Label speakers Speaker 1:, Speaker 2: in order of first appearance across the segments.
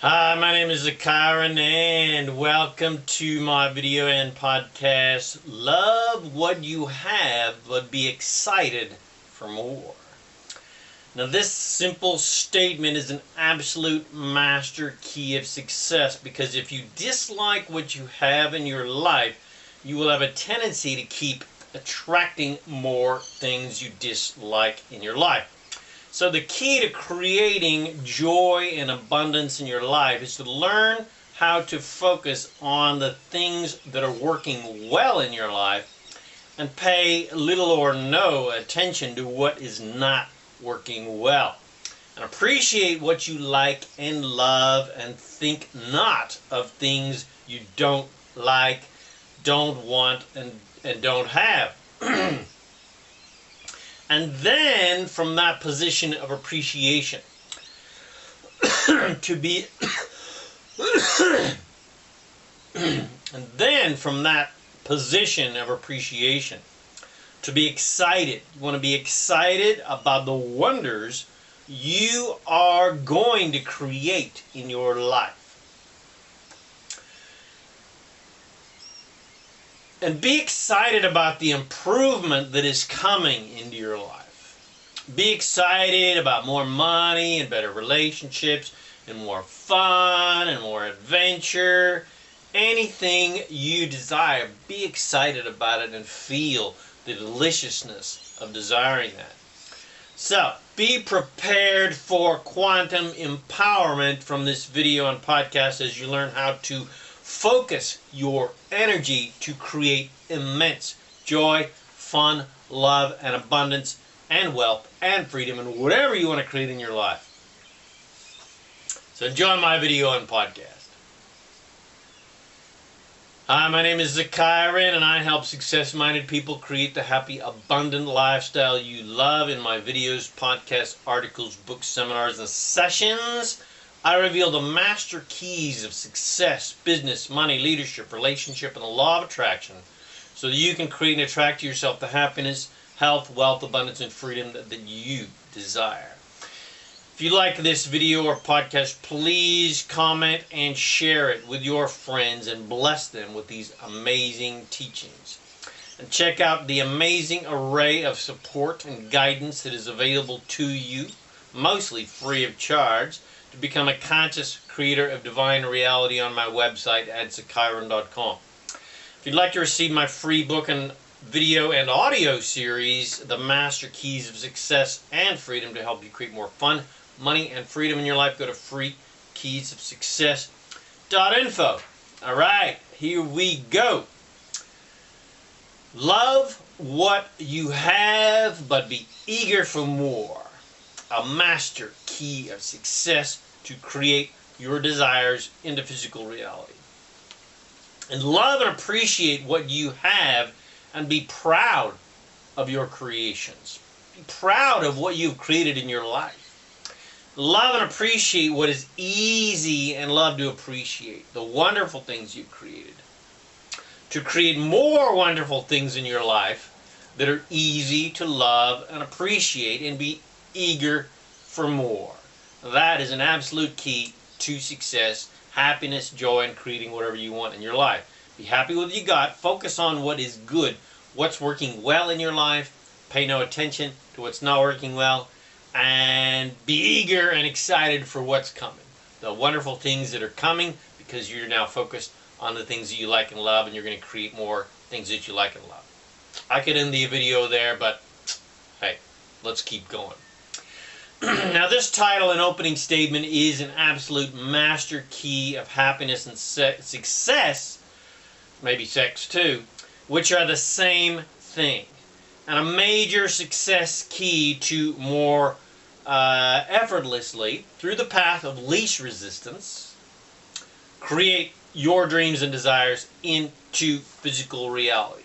Speaker 1: Hi, my name is ZaKaiRan and welcome to my video and podcast, Love What You Have But Be Excited for More. Now this simple statement is an absolute master key of success, because if you dislike what you have in your life, you will have a tendency to keep attracting more things you dislike in your life. So the key to creating joy and abundance in your life is to learn how to focus on the things that are working well in your life and pay little or no attention to what is not working well. And appreciate what you like and love, and think not of things you don't like, don't want, and don't have. And then from that position of appreciation to be and then from that position of appreciation to be excited. You want to be excited about the wonders you are going to create in your life. And be excited about the improvement that is coming into your life. Be excited about more money and better relationships and more fun and more adventure. Anything you desire, be excited about it and feel the deliciousness of desiring that. So, be prepared for quantum empowerment from this video and podcast as you learn how to focus your energy to create immense joy, fun, love, and abundance, and wealth, and freedom, and whatever you want to create in your life. So enjoy my video and podcast. Hi, my name is ZaKaiRan, and I help success-minded people create the happy, abundant lifestyle you love. In my videos, podcasts, articles, books, seminars, and sessions, I reveal the master keys of success, business, money, leadership, relationship, and the law of attraction, so that you can create and attract to yourself the happiness, health, wealth, abundance, and freedom that you desire. If you like this video or podcast, please comment and share it with your friends and bless them with these amazing teachings. And check out the amazing array of support and guidance that is available to you, mostly free of charge, to become a conscious creator of divine reality on my website at ZaKaiRan.com. If you'd like to receive my free book and video and audio series, The Master Keys of Success and Freedom, to help you create more fun, money, and freedom in your life, go to freekeysofsuccess.info. All right, here we go. Love what you have, but be eager for more. A master key of success to create your desires into physical reality. And love and appreciate what you have, and be proud of your creations. Be proud of what you've created in your life. Love and appreciate what is easy, and love to appreciate the wonderful things you've created. To create more wonderful things in your life that are easy to love and appreciate, and be eager for more. That is an absolute key to success, happiness, joy, and creating whatever you want in your life. Be happy with what you got. Focus on what is good, what's working well in your life. Pay no attention to what's not working well. And be eager and excited for what's coming. The wonderful things that are coming, because you're now focused on the things that you like and love, and you're going to create more things that you like and love. I could end the video there, but hey, let's keep going. Now, this title and opening statement is an absolute master key of happiness and success, maybe sex too, which are the same thing. And a major success key to more effortlessly, through the path of least resistance, create your dreams and desires into physical reality.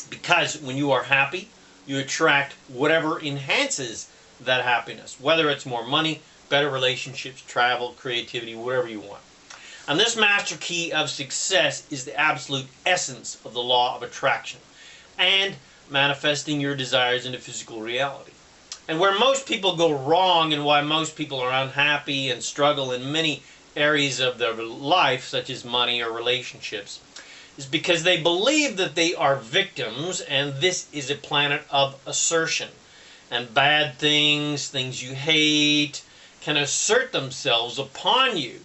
Speaker 1: Because when you are happy, you attract whatever enhances that happiness, whether it's more money, better relationships, travel, creativity, whatever you want. And this master key of success is the absolute essence of the law of attraction and manifesting your desires into physical reality. And where most people go wrong and why most people are unhappy and struggle in many areas of their life, such as money or relationships, is because they believe that they are victims, and this is a planet of assertion. And bad things, things you hate, can assert themselves upon you.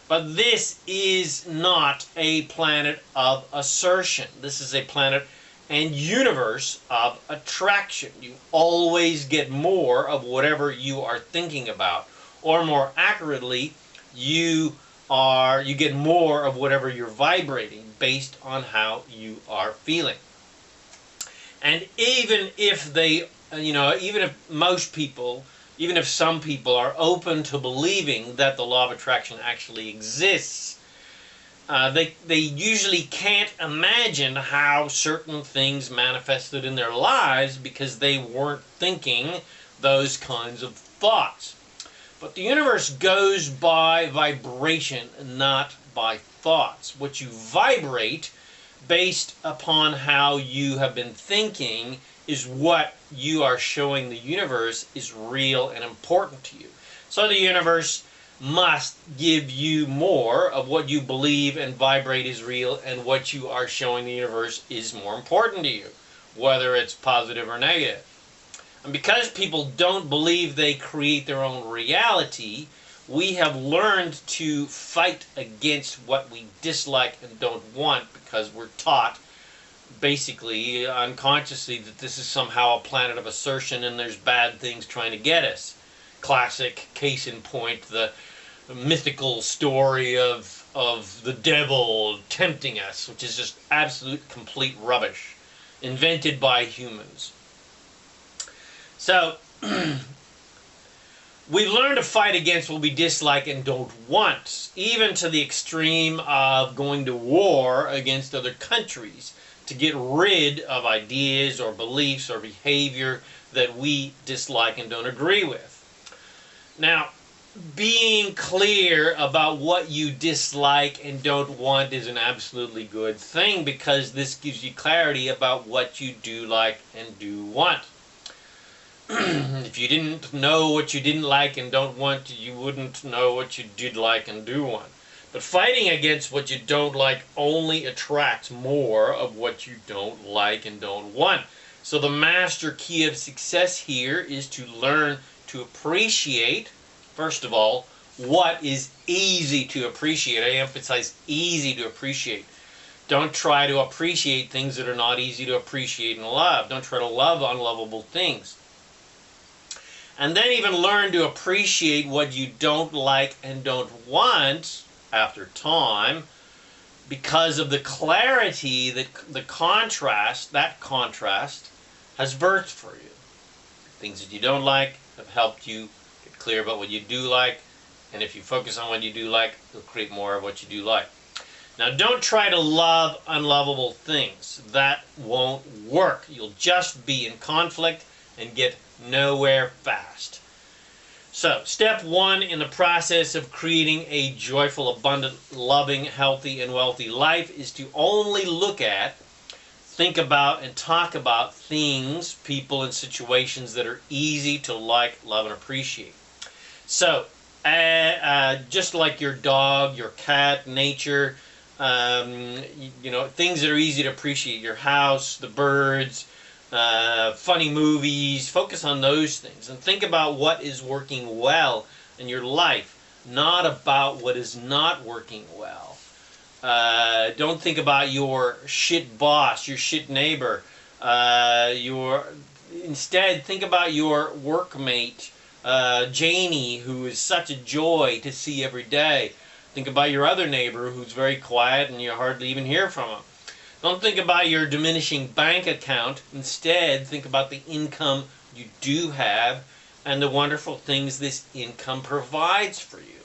Speaker 1: But this is not a planet of assertion. This is a planet and universe of attraction. You always get more of whatever you are thinking about. Or more accurately, you get more of whatever you're vibrating based on how you are feeling. And even if even if most people, even if some people are open to believing that the law of attraction actually exists, they usually can't imagine how certain things manifested in their lives because they weren't thinking those kinds of thoughts. But the universe goes by vibration, not by thoughts. What you vibrate based upon how you have been thinking is what you are showing the universe is real and important to you. So the universe must give you more of what you believe and vibrate is real, and what you are showing the universe is more important to you, whether it's positive or negative. And because people don't believe they create their own reality, we have learned to fight against what we dislike and don't want because we're taught, basically unconsciously, that this is somehow a planet of assertion and there's bad things trying to get us. Classic case in point, the mythical story of the devil tempting us, which is just absolute complete rubbish, invented by humans. So we've learned to fight against what we dislike and don't want, even to the extreme of going to war against other countries to get rid of ideas or beliefs or behavior that we dislike and don't agree with. Now, being clear about what you dislike and don't want is an absolutely good thing, because this gives you clarity about what you do like and do want. If you didn't know what you didn't like and don't want, you wouldn't know what you did like and do want. But fighting against what you don't like only attracts more of what you don't like and don't want. So the master key of success here is to learn to appreciate, first of all, what is easy to appreciate. I emphasize easy to appreciate. Don't try to appreciate things that are not easy to appreciate and love. Don't try to love unlovable things. And then even learn to appreciate what you don't like and don't want after time, because of the clarity that that contrast has birthed for you. Things that you don't like have helped you get clear about what you do like, and if you focus on what you do like, you'll create more of what you do like. Now, don't try to love unlovable things. That won't work. You'll just be in conflict and get nowhere fast. So, step one in the process of creating a joyful, abundant, loving, healthy, and wealthy life is to only look at, think about, and talk about things, people, and situations that are easy to like, love, and appreciate. So, just like your dog, your cat, nature, things that are easy to appreciate, your house, the birds, funny movies, focus on those things and think about what is working well in your life, not about what is not working well. Don't think about your shit boss, your shit neighbor. Instead, think about your workmate, Janie, who is such a joy to see every day. Think about your other neighbor who's very quiet and you hardly even hear from him. Don't think about your diminishing bank account. Instead, think about the income you do have and the wonderful things this income provides for you.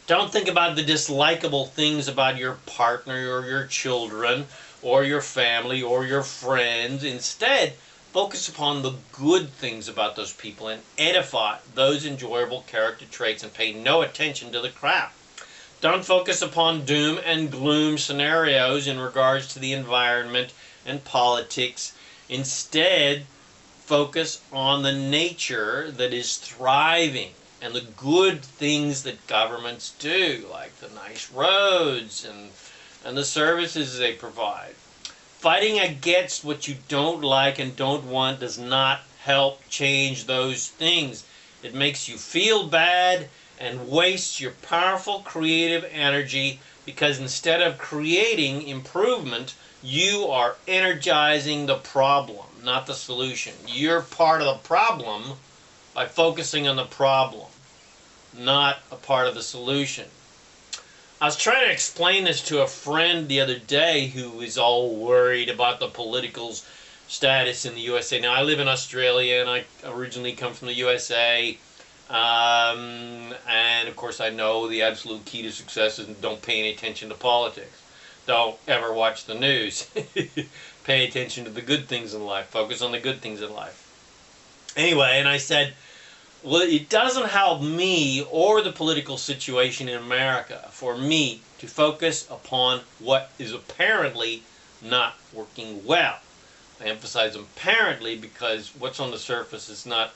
Speaker 1: Don't think about the dislikable things about your partner or your children or your family or your friends. Instead, focus upon the good things about those people and edify those enjoyable character traits and pay no attention to the crap. Don't focus upon doom and gloom scenarios in regards to the environment and politics. Instead, focus on the nature that is thriving and the good things that governments do, like the nice roads and the services they provide. Fighting against what you don't like and don't want does not help change those things. It makes you feel bad and wastes your powerful creative energy, because instead of creating improvement, you are energizing the problem, not the solution. You're part of the problem by focusing on the problem, not a part of the solution. I was trying to explain this to a friend the other day who was all worried about the political status in the USA. Now, I live in Australia, and I originally come from the USA. And, of course, I know the absolute key to success is don't pay any attention to politics. Don't ever watch the news. Pay attention to the good things in life. Focus on the good things in life. Anyway, and I said, well, it doesn't help me or the political situation in America for me to focus upon what is apparently not working well. I emphasize apparently because what's on the surface is not,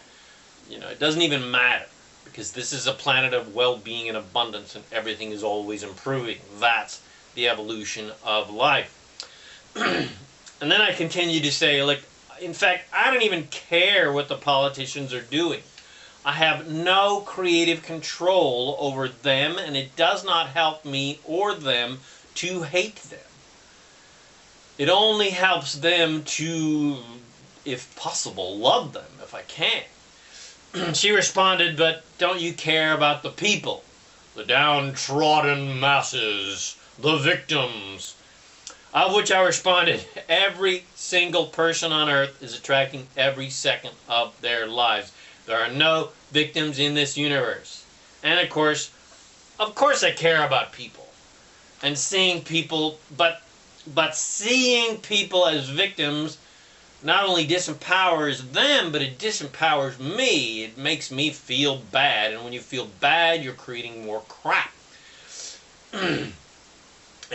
Speaker 1: it doesn't even matter, because this is a planet of well-being and abundance, and everything is always improving. That's the evolution of life. And then I continue to say, like, in fact, I don't even care what the politicians are doing. I have no creative control over them, and it does not help me or them to hate them. It only helps them to, if possible, love them if I can. She responded, but don't you care about the people, the downtrodden masses, the victims? Of which I responded, every single person on earth is attracting every second of their lives. There are no victims in this universe. And of course I care about people. And seeing people, but seeing people as victims not only disempowers them, but it disempowers me. It makes me feel bad. And when you feel bad, you're creating more crap. And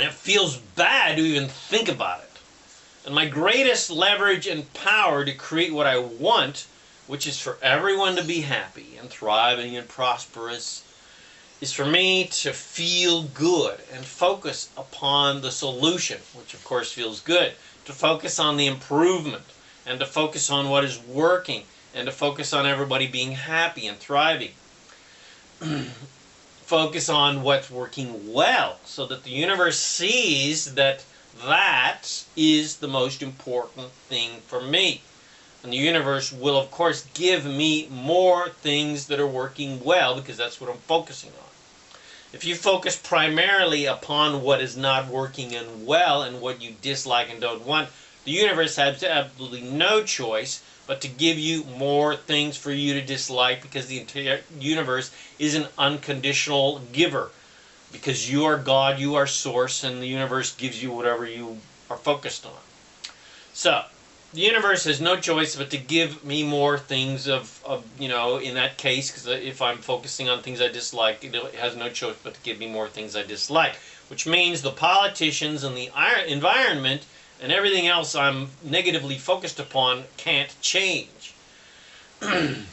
Speaker 1: it feels bad to even think about it. And my greatest leverage and power to create what I want, which is for everyone to be happy and thriving and prosperous, is for me to feel good and focus upon the solution, which of course feels good, to focus on the improvement, and to focus on what is working, and to focus on everybody being happy and thriving. Focus on what's working well, so that the universe sees that that is the most important thing for me. And the universe will, of course, give me more things that are working well, because that's what I'm focusing on. If you focus primarily upon what is not working and well and what you dislike and don't want, the universe has absolutely no choice but to give you more things for you to dislike, because the entire universe is an unconditional giver. Because you are God, you are Source, and the universe gives you whatever you are focused on. So, the universe has no choice but to give me more things of in that case, because if I'm focusing on things I dislike, it has no choice but to give me more things I dislike. Which means the politicians and the environment and everything else I'm negatively focused upon can't change. At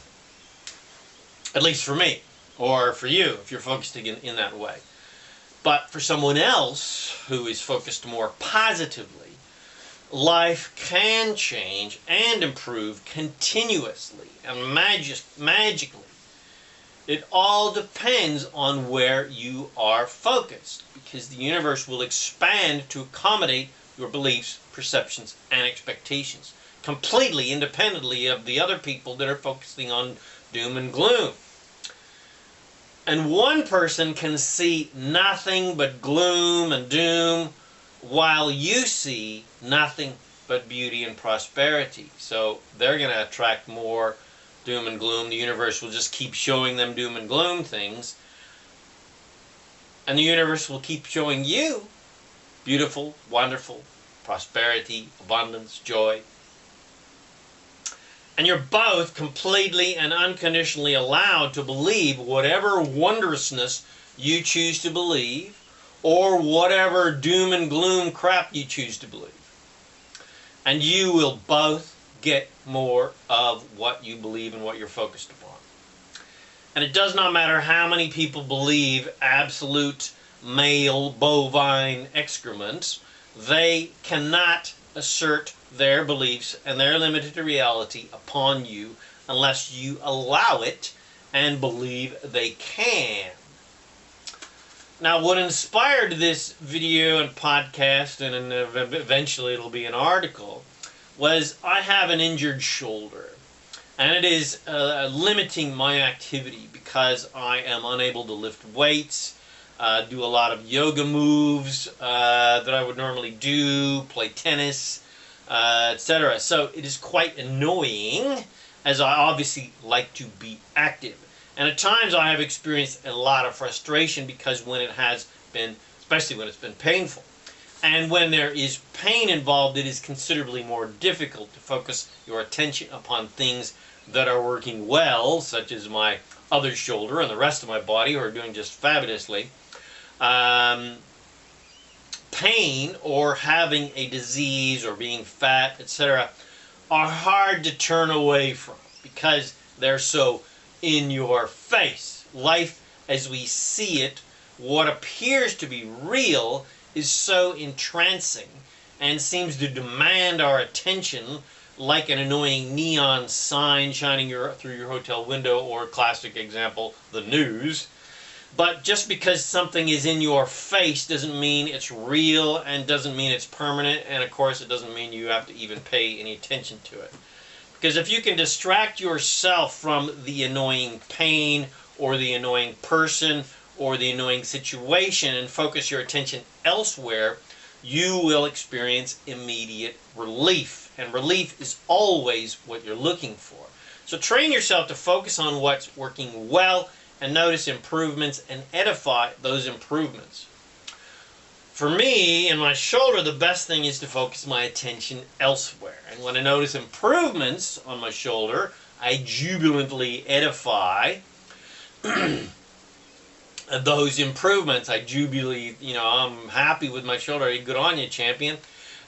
Speaker 1: least for me, or for you, if you're focusing in that way. But for someone else who is focused more positively, life can change and improve continuously and magically. It all depends on where you are focused, because the universe will expand to accommodate your beliefs, perceptions, and expectations, completely independently of the other people that are focusing on doom and gloom. And one person can see nothing but gloom and doom, while you see nothing but beauty and prosperity. So they're going to attract more doom and gloom. The universe will just keep showing them doom and gloom things. And the universe will keep showing you beautiful, wonderful, prosperity, abundance, joy. And you're both completely and unconditionally allowed to believe whatever wondrousness you choose to believe, or whatever doom and gloom crap you choose to believe. And you will both get more of what you believe and what you're focused upon. And it does not matter how many people believe absolute male bovine excrement, they cannot assert their beliefs and their limited reality upon you unless you allow it and believe they can. Now, what inspired this video and podcast, and eventually it'll be an article, was I have an injured shoulder. And it is limiting my activity because I am unable to lift weights, do a lot of yoga moves that I would normally do, play tennis, etc. So it is quite annoying, as I obviously like to be active. And at times I have experienced a lot of frustration because when it has been, especially when it's been painful. And when there is pain involved, it is considerably more difficult to focus your attention upon things that are working well, such as my other shoulder and the rest of my body, who are doing just fabulously. Pain or having a disease or being fat, etc., are hard to turn away from because they're so in your face. Life as we see it, what appears to be real, is so entrancing and seems to demand our attention like an annoying neon sign shining through your hotel window, or classic example, the news. But just because something is in your face doesn't mean it's real and doesn't mean it's permanent, and of course it doesn't mean you have to even pay any attention to it. Because if you can distract yourself from the annoying pain or the annoying person or the annoying situation and focus your attention elsewhere, you will experience immediate relief. And relief is always what you're looking for. So train yourself to focus on what's working well and notice improvements and edify those improvements. For me, in my shoulder, the best thing is to focus my attention elsewhere. And when I notice improvements on my shoulder, I jubilantly edify those improvements. I jubilate, I'm happy with my shoulder. Hey, good on you, champion.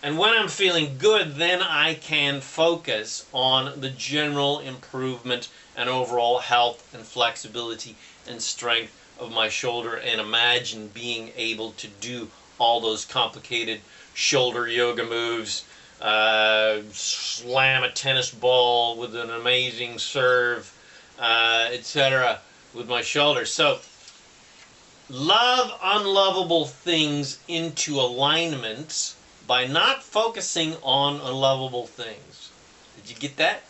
Speaker 1: And when I'm feeling good, then I can focus on the general improvement and overall health and flexibility and strength of my shoulder, and imagine being able to do all those complicated shoulder yoga moves, slam a tennis ball with an amazing serve, etc. with my shoulder. So love unlovable things into alignment by not focusing on unlovable things. Did you get that?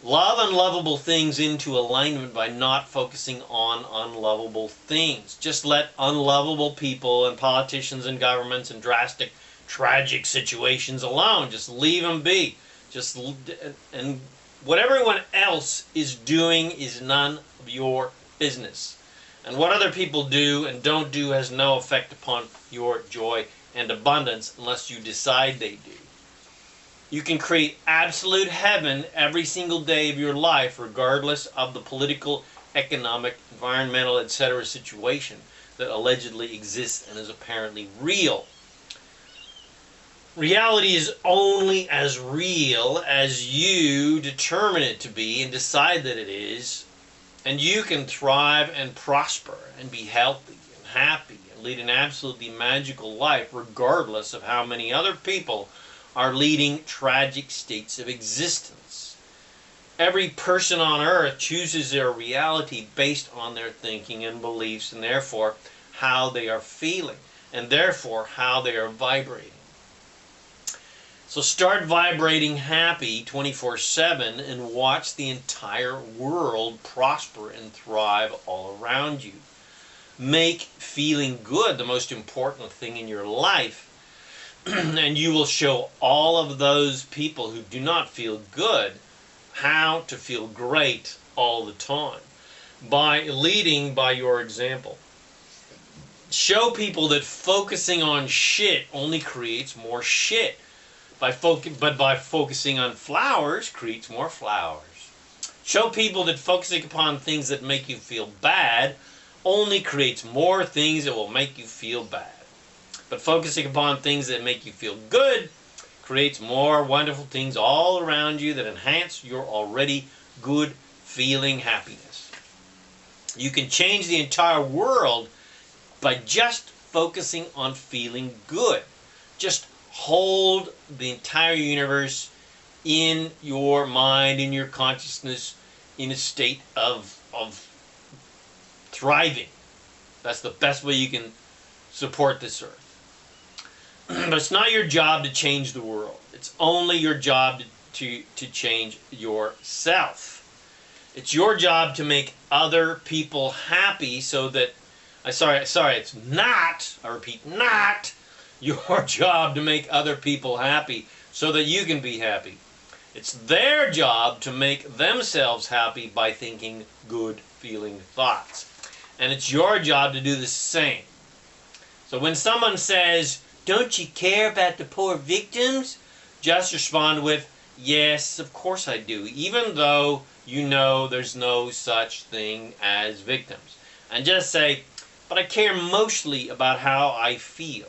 Speaker 1: Love unlovable things into alignment by not focusing on unlovable things. Just let unlovable people and politicians and governments and drastic, tragic situations alone. Just leave them be. And what everyone else is doing is none of your business. And what other people do and don't do has no effect upon your joy and abundance unless you decide they do. You can create absolute heaven every single day of your life, regardless of the political, economic, environmental, etc. situation that allegedly exists and is apparently real. Reality is only as real as you determine it to be and decide that it is, and you can thrive and prosper and be healthy and happy and lead an absolutely magical life regardless of how many other people are leading tragic states of existence. Every person on earth chooses their reality based on their thinking and beliefs, and therefore how they are feeling, and therefore how they are vibrating. So start vibrating happy 24/7 and watch the entire world prosper and thrive all around you. Make feeling good the most important thing in your life, and you will show all of those people who do not feel good how to feel great all the time by leading by your example. Show people that focusing on shit only creates more shit. But by focusing on flowers creates more flowers. Show people that focusing upon things that make you feel bad only creates more things that will make you feel bad. But focusing upon things that make you feel good creates more wonderful things all around you that enhance your already good feeling happiness. You can change the entire world by just focusing on feeling good. Just hold the entire universe in your mind, in your consciousness, in a state of thriving. That's the best way you can support this earth. But it's not your job to change the world. It's only your job to change yourself. It's your job to make other people happy so that, it's not, I repeat, not your job to make other people happy so that you can be happy. It's their job to make themselves happy by thinking good feeling thoughts. And it's your job to do the same. So when someone says, "Don't you care about the poor victims?" just respond with, "Yes, of course I do, even though you know there's no such thing as victims." And just say, "But I care mostly about how I feel.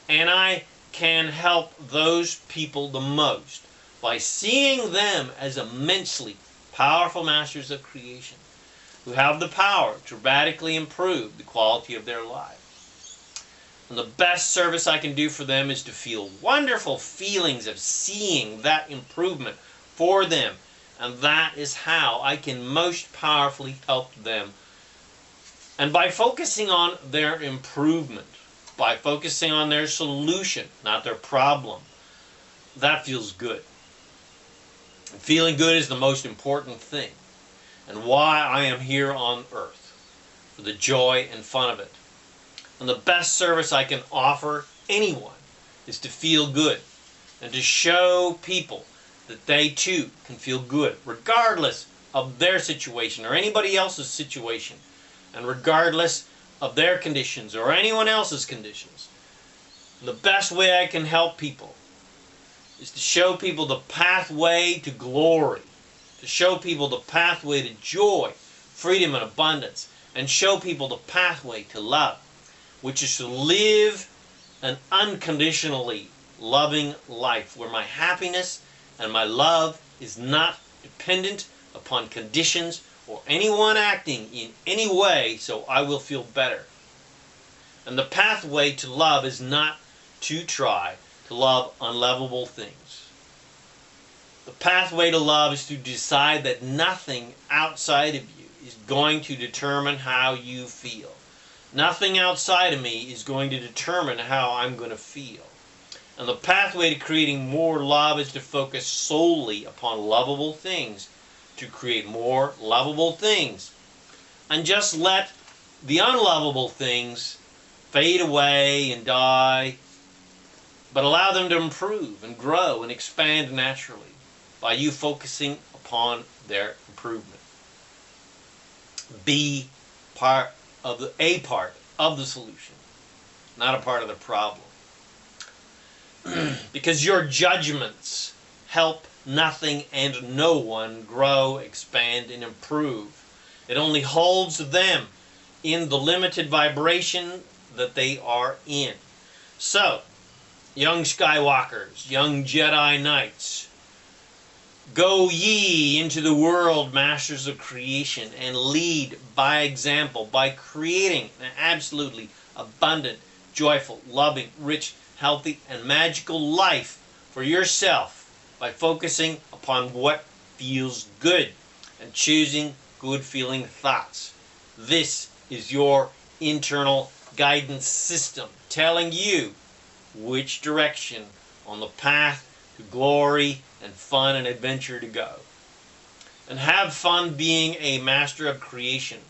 Speaker 1: And I can help those people the most by seeing them as immensely powerful masters of creation who have the power to radically improve the quality of their lives. And the best service I can do for them is to feel wonderful feelings of seeing that improvement for them. And that is how I can most powerfully help them. And by focusing on their improvement, by focusing on their solution, not their problem, that feels good. And feeling good is the most important thing, and why I am here on earth, for the joy and fun of it. And the best service I can offer anyone is to feel good and to show people that they too can feel good, regardless of their situation or anybody else's situation, and regardless of their conditions or anyone else's conditions. And the best way I can help people is to show people the pathway to glory, to show people the pathway to joy, freedom, and abundance, and show people the pathway to love, which is to live an unconditionally loving life where my happiness and my love is not dependent upon conditions or anyone acting in any way so I will feel better. And the pathway to love is not to try to love unlovable things. The pathway to love is to decide that nothing outside of you is going to determine how you feel. Nothing outside of me is going to determine how I'm going to feel. And the pathway to creating more love is to focus solely upon lovable things, to create more lovable things. And just let the unlovable things fade away and die, but allow them to improve and grow and expand naturally by you focusing upon their improvement. Be a part of the solution, not a part of the problem. Because your judgments help nothing and no one grow, expand, and improve. It only holds them in the limited vibration that they are in. So, young Skywalkers, young Jedi Knights, go ye into the world, masters of creation, and lead by example by creating an absolutely abundant, joyful, loving, rich, healthy, and magical life for yourself by focusing upon what feels good and choosing good feeling thoughts. This is your internal guidance system telling you which direction on the path to glory and fun and adventure to go. And have fun being a master of creation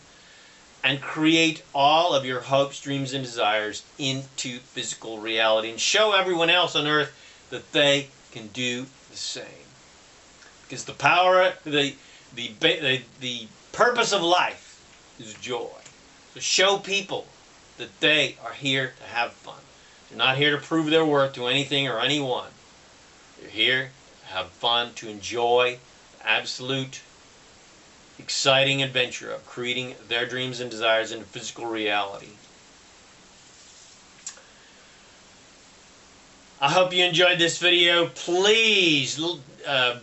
Speaker 1: and create all of your hopes, dreams, and desires into physical reality and show everyone else on earth that they can do the same. Because the power, the purpose of life is joy. So show people that they are here to have fun. They're not here to prove their worth to anything or anyone. They're here to have fun, to enjoy the absolute exciting adventure of creating their dreams and desires into physical reality. I hope you enjoyed this video. Please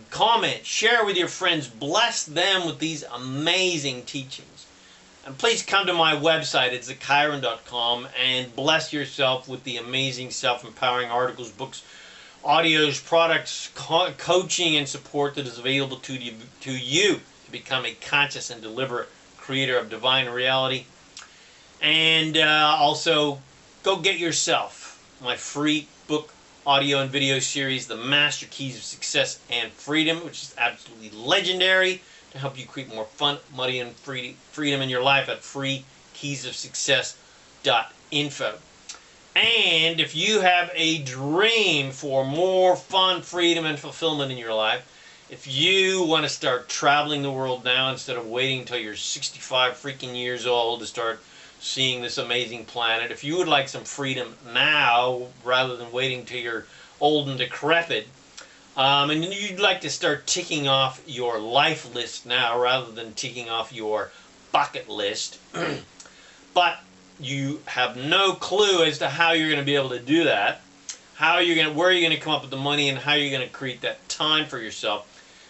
Speaker 1: comment, share with your friends, bless them with these amazing teachings. And please come to my website at ZaKaiRan.com and bless yourself with the amazing self-empowering articles, books, audios, products, coaching, and support that is available to you to become a conscious and deliberate creator of divine reality. And also, go get yourself my free book, audio, and video series, The Master Keys of Success and Freedom, which is absolutely legendary to help you create more fun, money, and freedom in your life at freekeysofsuccess.info. And if you have a dream for more fun, freedom, and fulfillment in your life, if you want to start traveling the world now instead of waiting until you're 65 freaking years old to start seeing this amazing planet, if you would like some freedom now rather than waiting till you're old and decrepit, and you'd like to start ticking off your life list now rather than ticking off your bucket list, but you have no clue as to how you're going to be able to do that, where are you going to come up with the money, and how you're going to create that time for yourself.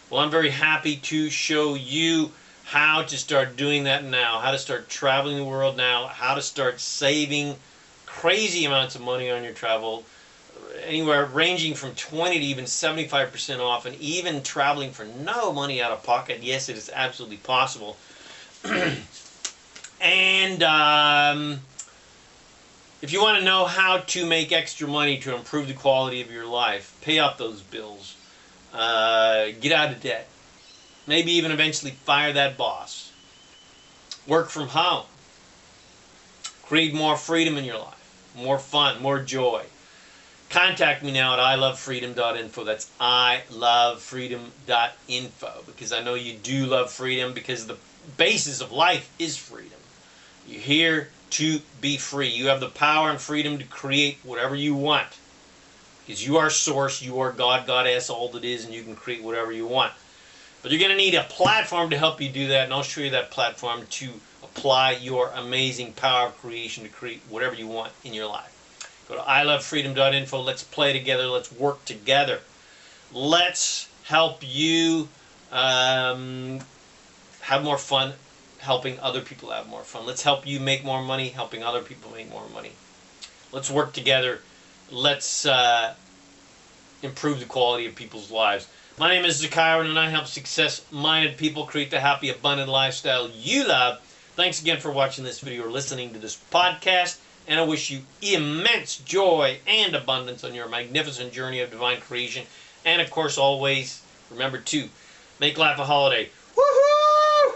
Speaker 1: Well, I'm very happy to show you how to start doing that now, how to start traveling the world now, how to start saving crazy amounts of money on your travel, anywhere ranging from 20 to even 75% off, and even traveling for no money out of pocket. Yes, it is absolutely possible. And if you want to know how to make extra money to improve the quality of your life, pay off those bills, get out of debt, maybe even eventually fire that boss, work from home, create more freedom in your life, more fun, more joy, contact me now at ilovefreedom.info. That's ilovefreedom.info, because I know you do love freedom, because the basis of life is freedom. You're here to be free. You have the power and freedom to create whatever you want, because you are source, you are God, Goddess, all that is, and you can create whatever you want. But you're going to need a platform to help you do that, and I'll show you that platform to apply your amazing power of creation to create whatever you want in your life. Go to ilovefreedom.info. Let's play together. Let's work together. Let's help you have more fun helping other people have more fun. Let's help you make more money helping other people make more money. Let's work together. Let's improve the quality of people's lives. My name is ZaKaiRan, and I help success-minded people create the happy, abundant lifestyle you love. Thanks again for watching this video or listening to this podcast, and I wish you immense joy and abundance on your magnificent journey of divine creation. And, of course, always remember to make life a holiday. Woohoo!